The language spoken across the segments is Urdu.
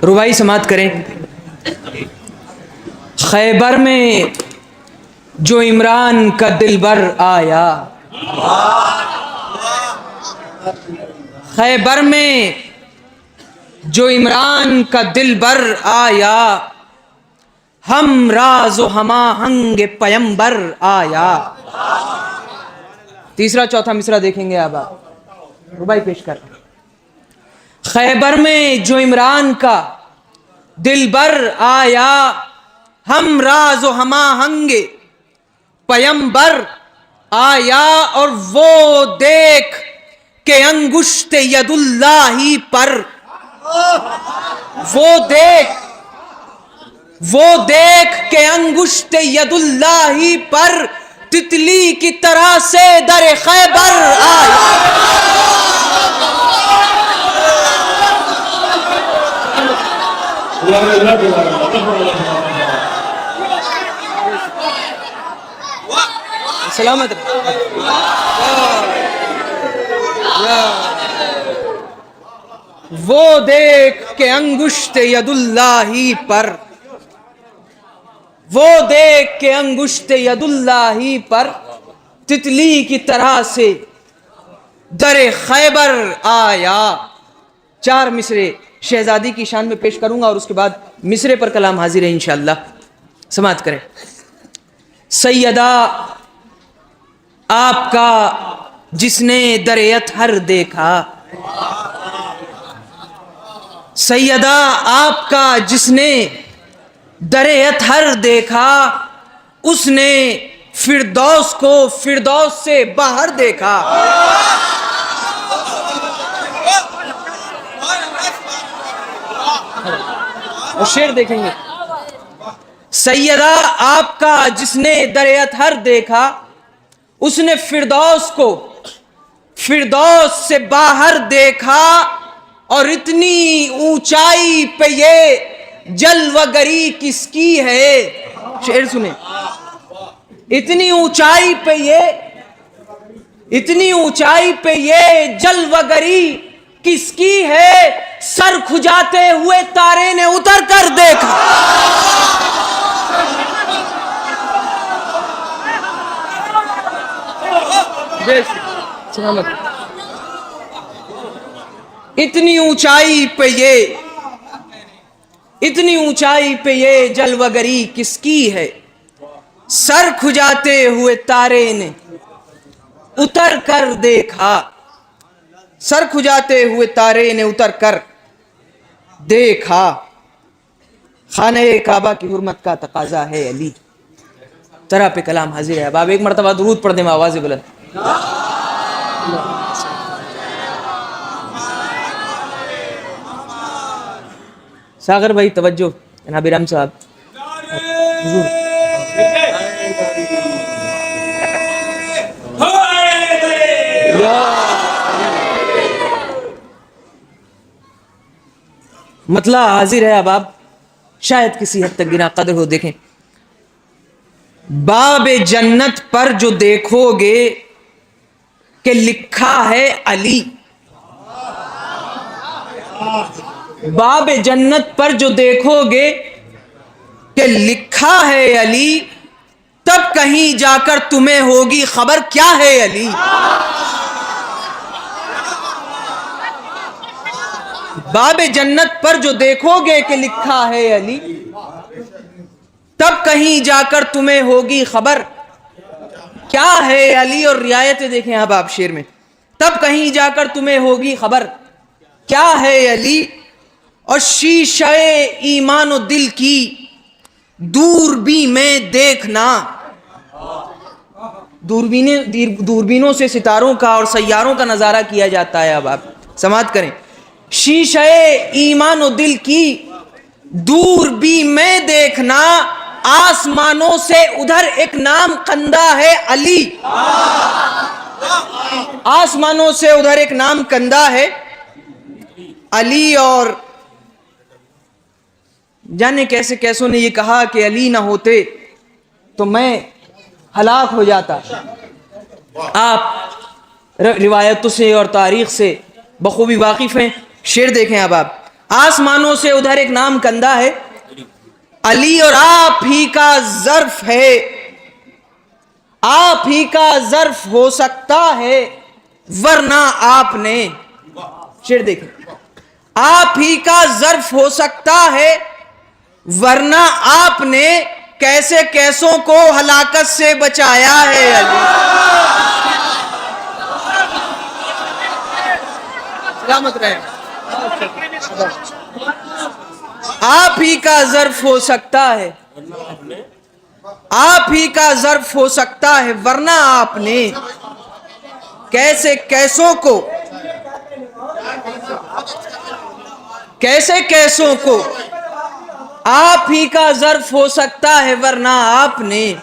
ربائی سماعت کریں۔ خیبر میں جو عمران کا دلبر آیا، خیبر میں جو عمران کا دلبر آیا، ہم راز و ہم آہنگ پیمبر آیا۔ تیسرا چوتھا مصرع دیکھیں گے اب آپ، ربائی پیش کر۔ خیبر میں جو عمران کا دلبر آیا، ہم راز و ہم آہنگ پیمبر آیا، اور وہ دیکھ کہ انگشت ید اللہ پر، وہ دیکھ کہ انگشت ید اللہ پر تتلی کی طرح سے در خیبر آیا۔ سلامت وہ دیکھ کہ انگشت ید اللہ پر، وہ دیکھ کہ انگشت ید اللہ پر تتلی کی طرح سے در خیبر آیا۔ چار مصرے شہزادی کی شان میں پیش کروں گا اور اس کے بعد مصرے پر کلام حاضر ہے انشاءاللہ، سماعت کریں۔ سیدہ آپ کا جس نے در اطہر دیکھا، سیدہ آپ کا جس نے در اطہر دیکھا، اس نے فردوس کو فردوس سے باہر دیکھا۔ اور شعر دیکھیں گے۔ سیدہ آپ کا جس نے در اطہر دیکھا، اس نے فردوس کو فردوس سے باہر دیکھا، اور اتنی اونچائی پہ یہ جلوہ گری کس کی ہے؟ شعر سنیں۔ اتنی اونچائی پہ یہ جلوہ گری کس کی ہے؟ سر کھجاتے ہوئے تارے نے اتر کر دیکھا۔ اتنی اونچائی پہ یہ جلوہ گری کس کی ہے؟ سر کھجاتے ہوئے تارے نے اتر کر دیکھا، سر کھجاتے ہوئے تارے نے اتر کر دیکھا۔ خانہ کعبہ کی حرمت کا تقاضا ہے علی، طرح پہ کلام حاضر ہے۔ اب آپ ایک مرتبہ درود پڑھ دیں آواز بلند۔ ساغر بھائی توجہ، جناب رام صاحب حضور۔ مطلع حاضر ہے، اب آپ شاید کسی حد تک گنا قدر ہو۔ دیکھیں، باب جنت پر جو دیکھو گے کہ لکھا ہے علی، باب جنت پر جو دیکھو گے کہ لکھا ہے علی، تب کہیں جا کر تمہیں ہوگی خبر کیا ہے علی۔ باب جنت پر جو دیکھو گے کہ لکھا ہے علی، تب کہیں جا کر تمہیں ہوگی خبر کیا ہے علی۔ اور رعایتیں دیکھیں اب آپ شعر میں، تب کہیں جا کر تمہیں ہوگی خبر کیا ہے علی۔ اور شیشہ ایمان و دل کی دوربین میں دیکھنا، دوربینوں سے ستاروں کا اور سیاروں کا نظارہ کیا جاتا ہے۔ اب آپ سماعت کریں۔ شیشہ ایمان و دل کی دوربین میں دیکھنا، آسمانوں سے ادھر ایک نام کندہ ہے علی، آسمانوں سے ادھر ایک نام کندہ ہے علی۔ اور جانے کیسے کیسوں نے یہ کہا کہ علی نہ ہوتے تو میں ہلاک ہو جاتا۔ آپ روایتوں سے اور تاریخ سے بخوبی واقف ہیں۔ شعر دیکھیں اب آپ، آسمانوں سے ادھر ایک نام کندہ ہے علی، اور آپ ہی کا ظرف ہے، آپ ہی کا ظرف ہو سکتا ہے ورنہ آپ نے، شعر دیکھیں، آپ ہی کا ظرف ہو سکتا ہے ورنہ آپ نے کیسے کیسوں کو ہلاکت سے بچایا ہے علی۔ سلامت رہے۔ آپ ہی کا ظرف ہو سکتا ہے، آپ ہی کا ظرف ہو سکتا ہے ورنہ آپ نے کیسے کیسوں کو، کیسے کیسوں کو، آپ ہی کا ظرف ہو سکتا ہے ورنہ آپ نے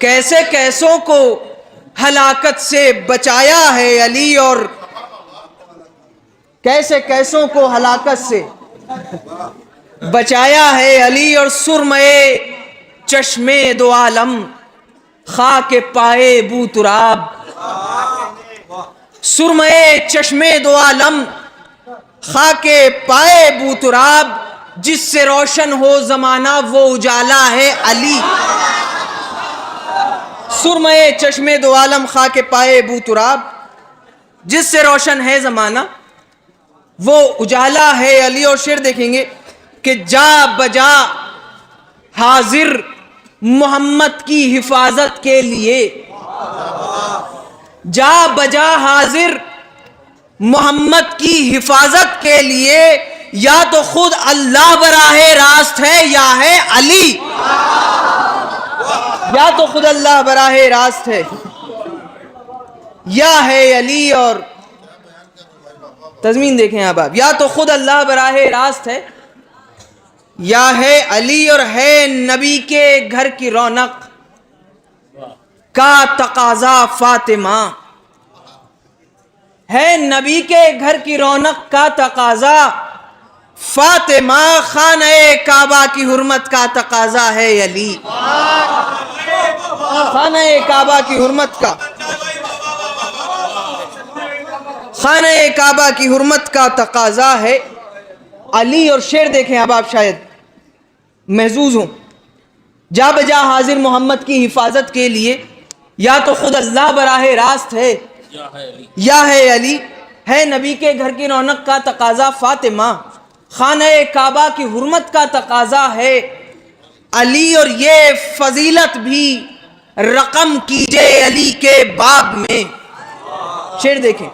کیسے کیسوں کو ہلاکت سے بچایا ہے علی، اور کیسے کیسوں کو ہلاکت سے بچایا ہے علی، اور سرمے چشمے دو عالم خاک پائے بو تراب، سرمے چشمے دو عالم خاک پائے بو تراب، جس سے روشن ہو زمانہ وہ اجالا ہے علی۔ سرمے چشمے دو عالم خاک پائے بو تراب، جس سے روشن ہے زمانہ وہ اجالا ہے علی، اور شعر دیکھیں گے کہ جا بجا حاضر محمد کی حفاظت کے لیے، جا بجا حاضر محمد کی حفاظت کے لیے، یا تو خود اللہ براہ راست ہے یا ہے علی، یا تو خود اللہ براہ راست ہے یا ہے علی، اور تضمین دیکھیں آپ، یا تو خود اللہ براہ راست ہے یا ہے علی، اور ہے نبی کے گھر کی رونق کا تقاضا فاطمہ، ہے نبی کے گھر کی رونق کا تقاضا فاطمہ، خانہ کعبہ کی حرمت کا تقاضا ہے علی، خانہ کعبہ کی حرمت کا، خانہ کعبہ کی حرمت کا تقاضا ہے علی، اور شعر دیکھیں اب آپ شاید محظوظ ہوں، جا بجا حاضر محمد کی حفاظت کے لیے، یا تو خود اللہ براہ راست ہے یا ہے علی، ہے نبی کے گھر کی رونق کا تقاضا فاطمہ، خانہ کعبہ کی حرمت کا تقاضا ہے علی، اور یہ فضیلت بھی رقم کیجئے علی کے باب میں، شعر دیکھیں،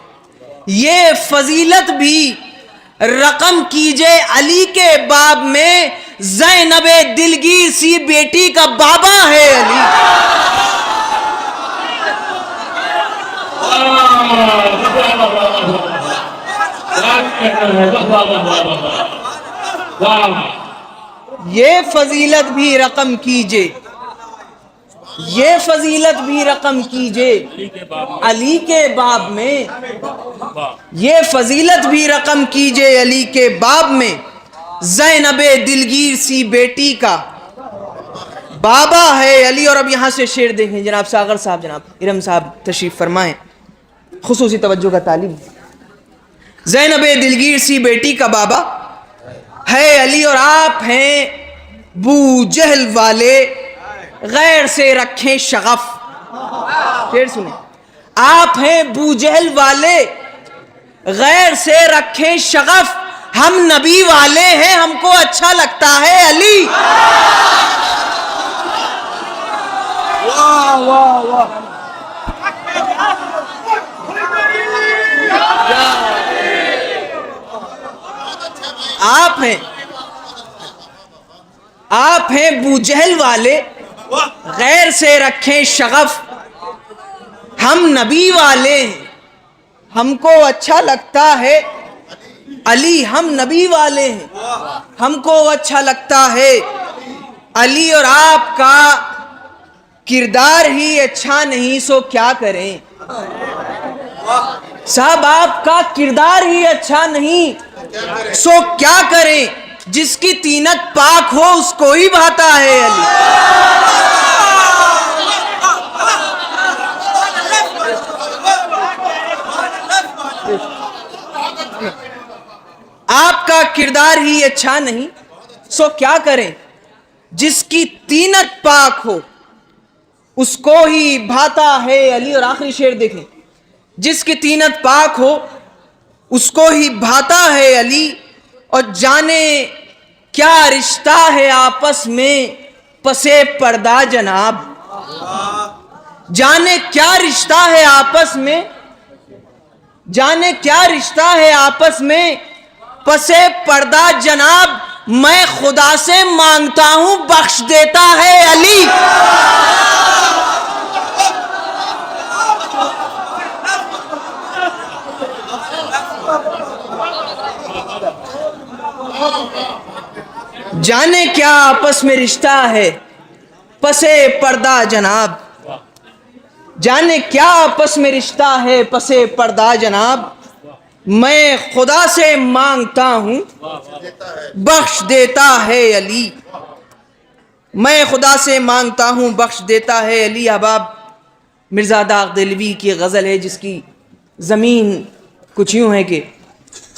یہ فضیلت بھی رقم کیجئے علی کے باب میں، زینب دلگیر سی بیٹی کا بابا ہے علی۔ یہ فضیلت بھی رقم کیجئے، یہ فضیلت بھی رقم کیجئے علی کے باب میں، یہ فضیلت بھی رقم کیجئے علی کے باب میں، زینب دلگیر سی بیٹی کا بابا ہے علی، اور اب یہاں سے شعر دیکھیں جناب ساغر صاحب، جناب ارم صاحب تشریف فرمائیں، خصوصی توجہ کا طالب۔ زینب دلگیر سی بیٹی کا بابا ہے علی، اور آپ ہیں بو جہل والے غیر سے رکھیں شغف، پھر سنیں، آپ ہیں بو جہل والے غیر سے رکھیں شغف، ہم نبی والے ہیں ہم کو اچھا لگتا ہے علی۔ واہ واہ واہ، آپ ہیں بو جہل والے غیر سے رکھیں شغف، ہم نبی والے ہیں ہم کو اچھا لگتا ہے علی، ہم نبی والے ہیں ہم کو اچھا لگتا ہے علی، اور آپ کا کردار ہی اچھا نہیں سو کیا کریں صاحب، آپ کا کردار ہی اچھا نہیں سو کیا کریں، جس کی طینت پاک ہو اس کو ہی بھاتا ہے علی۔ آپ کا کردار ہی اچھا نہیں سو کیا کریں، جس کی طینت پاک ہو اس کو ہی بھاتا ہے علی. اور آخری شعر دیکھیں، جس کی طینت پاک ہو اس کو ہی بھاتا ہے علی، اور جانے کیا رشتہ ہے آپس میں پسے پردہ جناب. جانے کیا رشتہ ہے آپس میں، جانے کیا رشتہ ہے آپس میں پسے پردہ جناب. میں خدا سے مانگتا ہوں بخش دیتا ہے علی. جانے کیا آپس میں رشتہ ہے پسے پردہ جناب. جانے کیا آپس میں رشتہ ہے پسے پردہ جناب. میں خدا سے مانگتا ہوں بخش دیتا ہے علی. میں خدا سے مانگتا ہوں بخش دیتا ہے علی. احباب، مرزا داغ دہلوی کی غزل ہے جس کی زمین کچھ یوں ہے کہ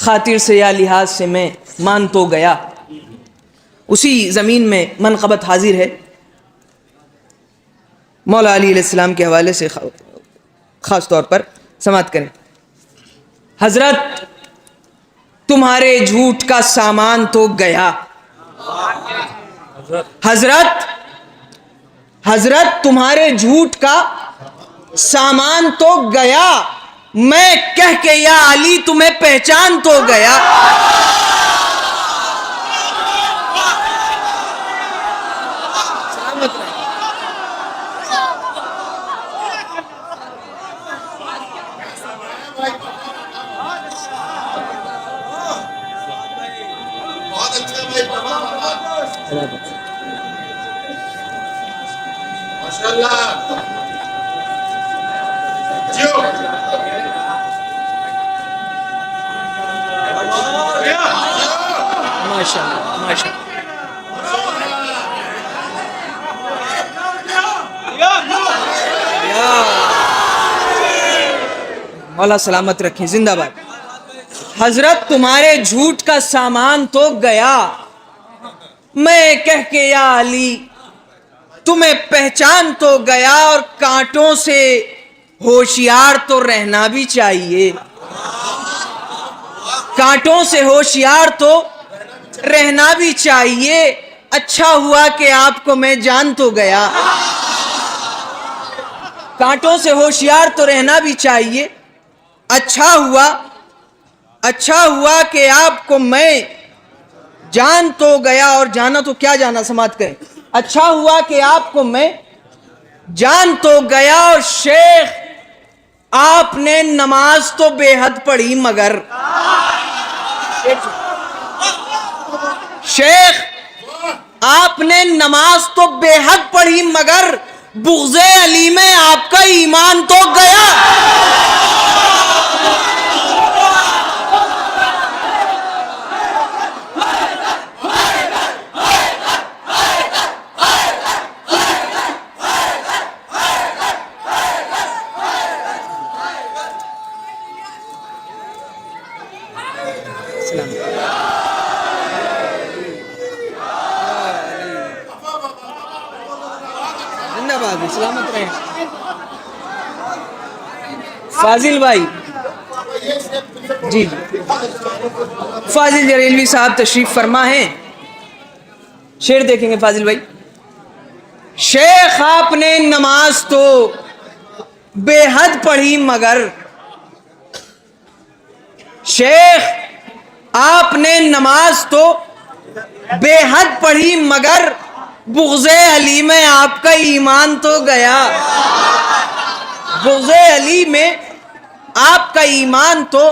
خاطر سے یا لحاظ سے میں مان تو گیا. اسی زمین میں منقبت حاضر ہے. مولا علی علیہ السلام کے حوالے سے خاص طور پر سماعت کریں. حضرت تمہارے جھوٹ کا سامان تو گیا. حضرت تمہارے جھوٹ کا سامان تو گیا. میں کہہ کے یا علی تمہیں پہچان تو گیا. مولا سلامت رکھیں، زندہ باد. حضرت تمہارے جھوٹ کا سامان تو گیا. میں کہہ کے یا علی تمہیں پہچان تو گیا. اور کانٹوں سے ہوشیار تو رہنا بھی چاہیے. کانٹوں سے ہوشیار تو رہنا بھی چاہیے. اچھا ہوا کہ آپ کو میں جان تو گیا. کانٹوں سے ہوشیار تو رہنا بھی چاہیے. اچھا ہوا کہ آپ کو میں جان تو گیا. اور جانا تو کیا جانا، سماعت کریں. اچھا ہوا کہ آپ کو میں جان تو گیا. اور شیخ آپ نے نماز تو بے حد پڑھی مگر شیخ آپ نے نماز تو بے حد پڑھی مگر بغض علی میں آپ کا ایمان تو گیا. سلامت رہیں. فاضل بھائی، جی فاضل جریلوی صاحب تشریف فرما ہیں. شعر دیکھیں گے فاضل بھائی. شیخ آپ نے نماز تو بے حد پڑھی مگر شیخ آپ نے نماز تو بے حد پڑھی مگر بغض علی میں آپ کا ایمان تو گیا. بغض علی میں آپ کا ایمان تو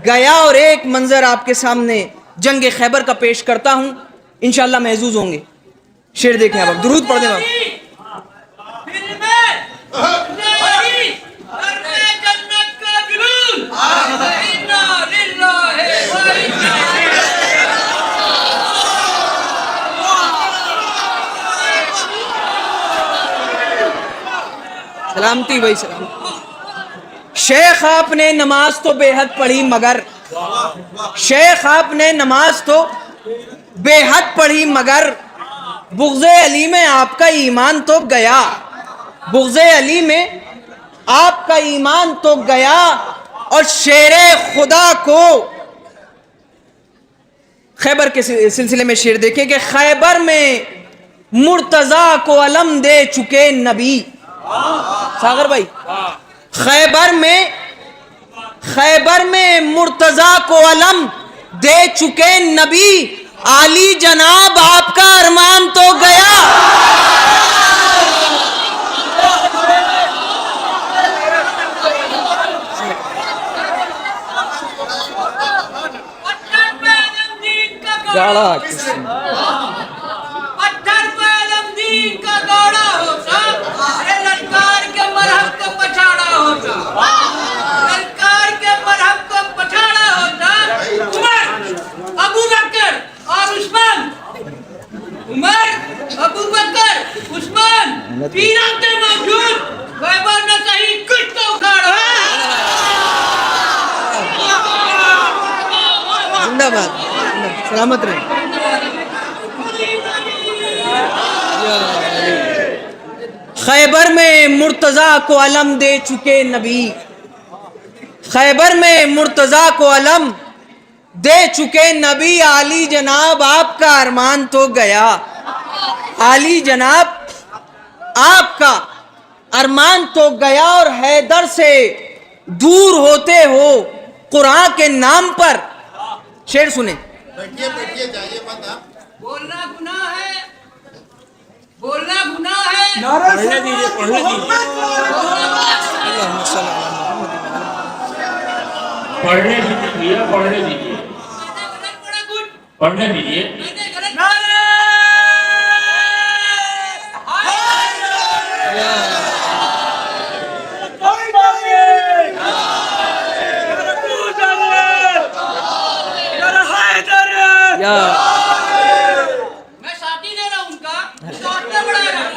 گیا. اور ایک منظر آپ کے سامنے جنگ خیبر کا پیش کرتا ہوں، انشاءاللہ محظوظ ہوں گے. شعر دیکھیں آپ، درود پڑھ دیں آپ. سلامتی بھائی، سلام. شیخ آپ نے نماز تو بے حد پڑھی مگر شیخ آپ نے نماز تو بے حد پڑھی مگر بغض علی میں آپ کا ایمان تو گیا، بغض علی میں آپ کا ایمان تو گیا، اور شیر خدا کو خیبر کے سلسلے میں شعر دیکھیں کہ خیبر میں مرتضیٰ کو علم دے چکے نبی، ساغر بھائی، خیبر میں مرتضیٰ کو علم دے چکے نبی، عالی جناب آپ کا ارمان تو گیا۔ گاڑا پتھر پہ علمدین کا گاڑا ہوتا، للکار کے مرحب کو پچھاڑا ہوتا، للکار کے مرحب کو پچھاڑا ہوتا۔ عمر، ابو بکر اور عثمان، عمر، ابو بکر، عثمان تینوں کے موجود، خیبر نہ کہیں کچھ تو اکھاڑا۔ زندہ باد، سلامت رہے۔ خیبر میں مرتضیٰ کو علم دے چکے نبی، خیبر میں مرتضیٰ کو علم دے چکے نبی، عالی جناب آپ کا ارمان تو گیا، عالی جناب آپ کا ارمان تو گیا، اور حیدر سے دور ہوتے ہو قرآن کے نام پر۔ شعر سنیں۔ بیٹھیے جائیے مت آپ۔ بولنا گناہ ہے، بولنا گناہ ہے۔ پڑھنے دیجیے، پڑھنے دیجیے، پڑھنے دیجیے، پڑھنے دیجیے، پڑھنے دیجیے۔ میں ساتھی دے رہا ہوں ان کا، تو اتنا بڑا رہا۔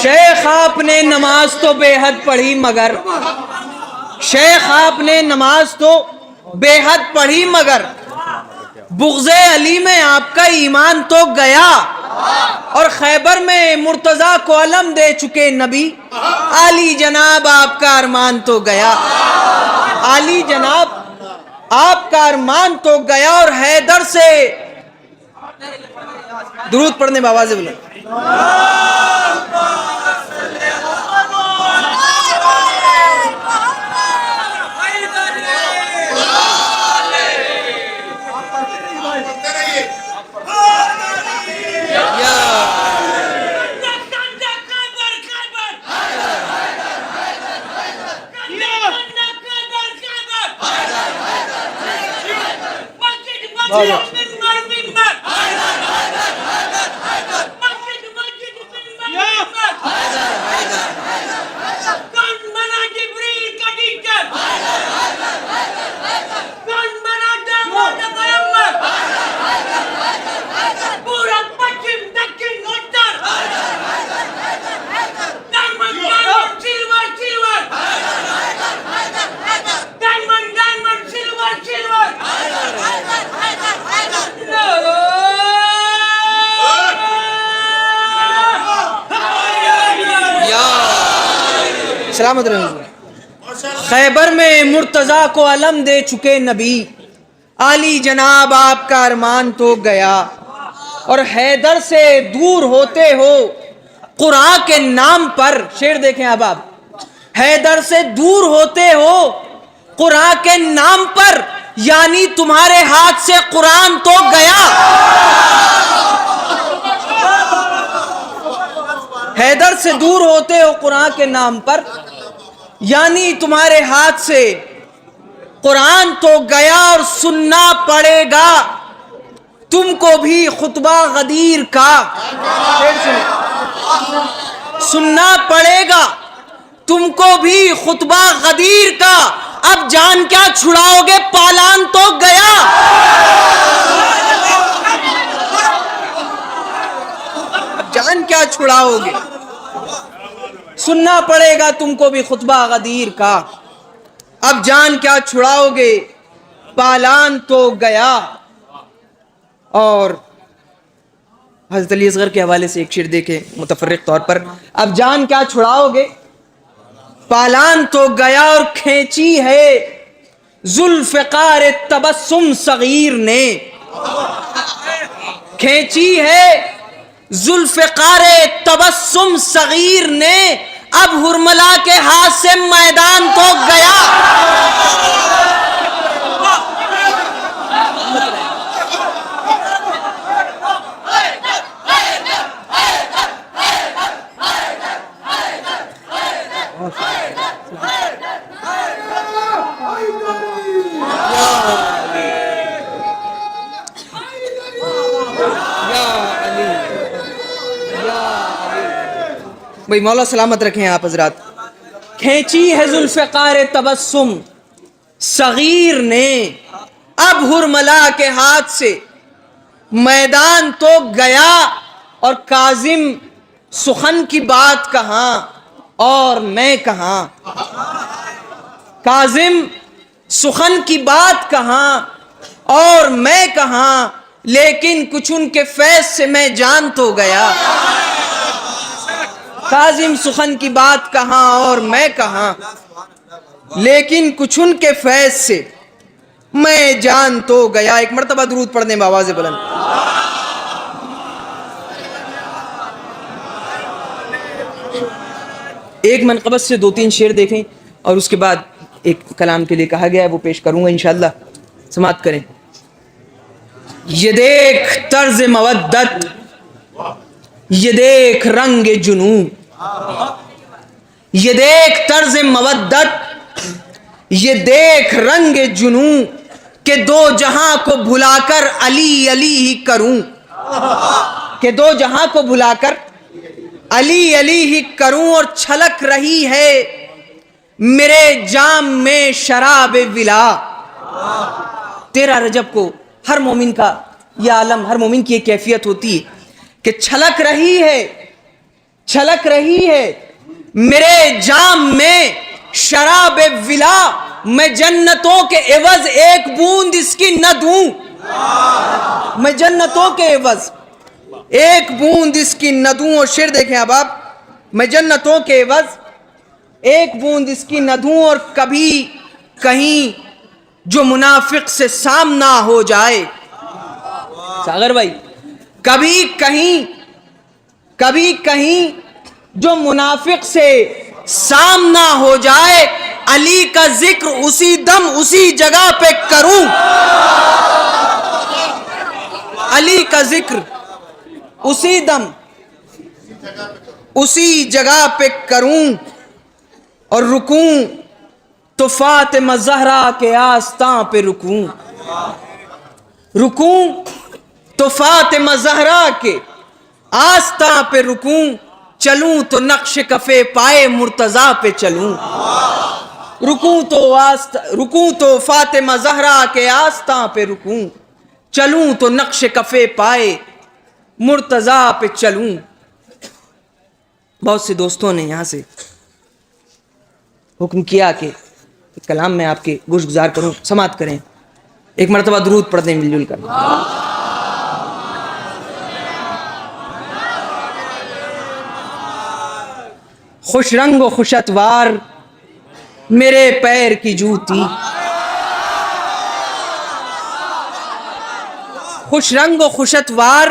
شیخ آپ نے نماز تو بے حد پڑھی مگر، شیخ آپ نے نماز تو بے حد پڑھی مگر بغض علی میں آپ کا ایمان تو گیا، اور خیبر میں مرتضیٰ کو علم دے چکے نبی، عالی جناب آپ کا ارمان تو گیا، عالی جناب آپ کا ارمان تو گیا، اور حیدر سے درود پڑھنے میں آواز بلند۔ سلامت رہے۔ خیبر میں مرتضیٰ کو علم دے چکے نبی، عالی جناب آپ کا ارمان تو گیا، اور حیدر سے دور ہوتے ہو قرآن کے نام پر۔ شعر دیکھیں اب آپ، حیدر سے دور ہوتے ہو قرآن کے نام پر، یعنی تمہارے ہاتھ سے قرآن تو گیا. حیدر سے دور ہوتے ہو قرآن کے نام پر، یعنی تمہارے ہاتھ سے قرآن تو گیا اور سننا پڑے گا تم کو بھی خطبہ غدیر کا. سننا پڑے گا تم کو بھی خطبہ غدیر کا. اب جان کیا چھڑاؤ گے، پالان تو گیا. جان کیا چھڑاؤ گے، سننا پڑے گا تم کو بھی خطبہ غدیر کا. اب جان کیا چھڑاؤ گے، پالان تو گیا. اور حضرت علی اصغر کے حوالے سے ایک شعر دیکھیں متفرق طور پر. اب جان کیا چھڑاؤ گے، پالان تو گیا. اور کھینچی ہے ذوالفقار تبسم صغیر نے، کھینچی ہے ذوالفقار تبسم صغیر نے. اب ہرملا کے ہاتھ سے میدان تو گیا. بھئی مولا سلامت رکھیں آپ حضرات. کھینچی ہے ذوالفقار تبسم صغیر نے، اب ہرملا کے ہاتھ سے میدان تو گیا. اور کاظم سخن کی بات کہاں اور میں کہاں، کاظم سخن کی بات کہاں اور میں کہاں، لیکن کچھ ان کے فیض سے میں جان تو گیا. کاظم سخن کی بات کہاں اور میں کہاں، لیکن کچھ ان کے فیض سے میں جان تو گیا. ایک مرتبہ درود پڑھنے میں آواز بلند. ایک منقبت سے 2-3 شعر دیکھیں اور اس کے بعد ایک کلام کے لیے کہا گیا ہے وہ پیش کروں گا انشاءاللہ. سماعت کریں. یہ دیکھ طرز مودت، یہ دیکھ رنگ جنوں، یہ دیکھ طرز مودت، یہ دیکھ رنگ جنوں، کہ دو جہاں کو بھلا کر علی علی ہی کروں، کہ دو جہاں کو بھلا کر علی علی ہی کروں. اور چھلک رہی ہے میرے جام میں شراب ولا. 13 رجب کو ہر مومن کا یہ عالم، ہر مومن کی ایک کیفیت ہوتی ہے کہ چھلک رہی ہے، چھلک رہی ہے میرے جام میں شراب ولا. میں جنتوں کے عوض ایک بوند اس کی نہ دوں، میں جنتوں کے عوض ایک بوند اس کی نہ دوں. اور شعر دیکھیں اب آپ. میں جنتوں کے عوض ایک بوند اس کی نہ دوں. اور کبھی کہیں جو منافق سے سامنا ہو جائے، ساگر بھائی، کبھی کہیں جو منافق سے سامنا ہو جائے، علی کا ذکر اسی دم اسی جگہ پہ کروں. علی کا ذکر اسی دم اسی جگہ پہ کروں. اور رکوں تو فاطمہ زہرا کے آستاں پہ رکوں، رکوں تو فاطمہ زہرا کے آستاں پہ رکوں. چلوں تو نقش کفے پائے مرتضیٰ پہ چلوں، رکوں تو فاطمہ زہرا کے آستاں پہ رکوں. چلوں تو نقش کفے پائے مرتضیٰ پہ چلوں. بہت سے دوستوں نے یہاں سے حکم کیا کہ کلام میں آپ کے گوش گزار کروں. سماعت کریں. ایک مرتبہ درود پڑھ دیں مل جل کر. خوش رنگ و خوش اتوار میرے پیر کی جوتی، خوش رنگ و خوش اتوار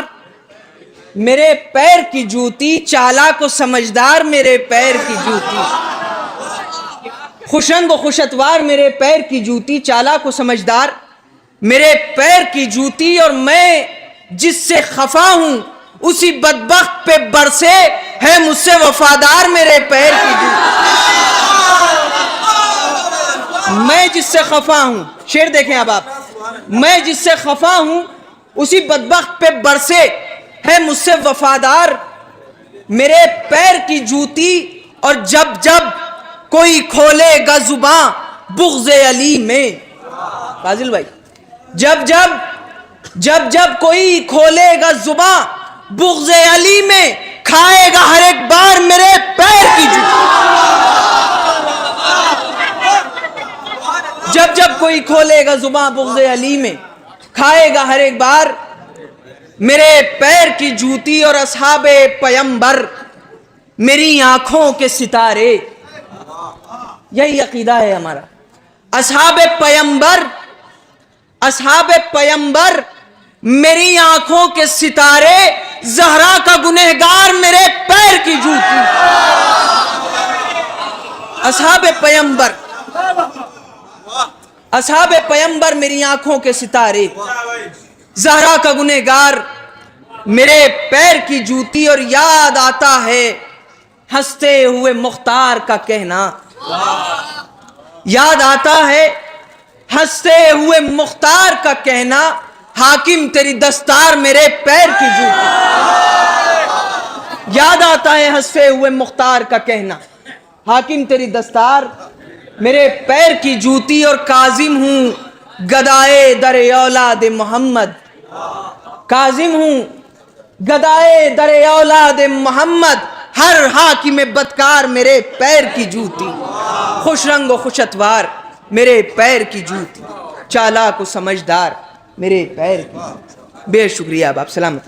میرے پیر کی جوتی، چالاک و سمجھدار میرے پیر کی جوتی. خوش رنگ و خوش اتوار میرے پیر کی جوتی، چالاک و سمجھدار میرے پیر کی جوتی اور میں جس سے خفا ہوں اسی بدبخت پہ برسے ہے مجھ سے وفادار میرے پیر کی جوتی. میں جس سے خفا ہوں، شعر دیکھیں اب آپ، میں جس سے خفا ہوں اسی بدبخت پہ برسے ہے مجھ سے وفادار میرے پیر کی جوتی. اور جب جب کوئی کھولے گا زباں بغض علی میں، فاضل بھائی، جب جب کوئی کھولے گا زباں بغض علی میں کھائے گا ہر ایک بار میرے پیر کی جوتی. جب کوئی کھولے گا زباں بغض علی میں کھائے گا ہر ایک بار میرے پیر کی جوتی. اور اصحاب پیمبر میری آنکھوں کے ستارے، یہی عقیدہ ہے ہمارا. اصحاب پیمبر میری آنکھوں کے ستارے، زہرا کا گنہگار میرے پیر کی جوتی. اصحاب پیمبر میری آنکھوں کے ستارے، زہرا کا گنہگار میرے پیر کی جوتی. اور یاد آتا ہے ہنستے ہوئے مختار کا کہنا، یاد آتا ہے ہنستے ہوئے مختار کا کہنا، حاکم تیری دستار میرے پیر کی جوتی. یاد آتا ہے ہنستے ہوئے مختار کا کہنا، حاکم تیری دستار میرے پیر کی جوتی. اور کاظم ہوں گدائے در اولاد محمد، کاظم ہوں گدائے در اولاد محمد، ہر حاکم بدکار میرے پیر کی جوتی. خوش رنگ و خوش اتوار میرے پیر کی جوتی، چالاک و سمجھدار میرے پیر کی جوتی. بے شکریہ آپ، سلامت.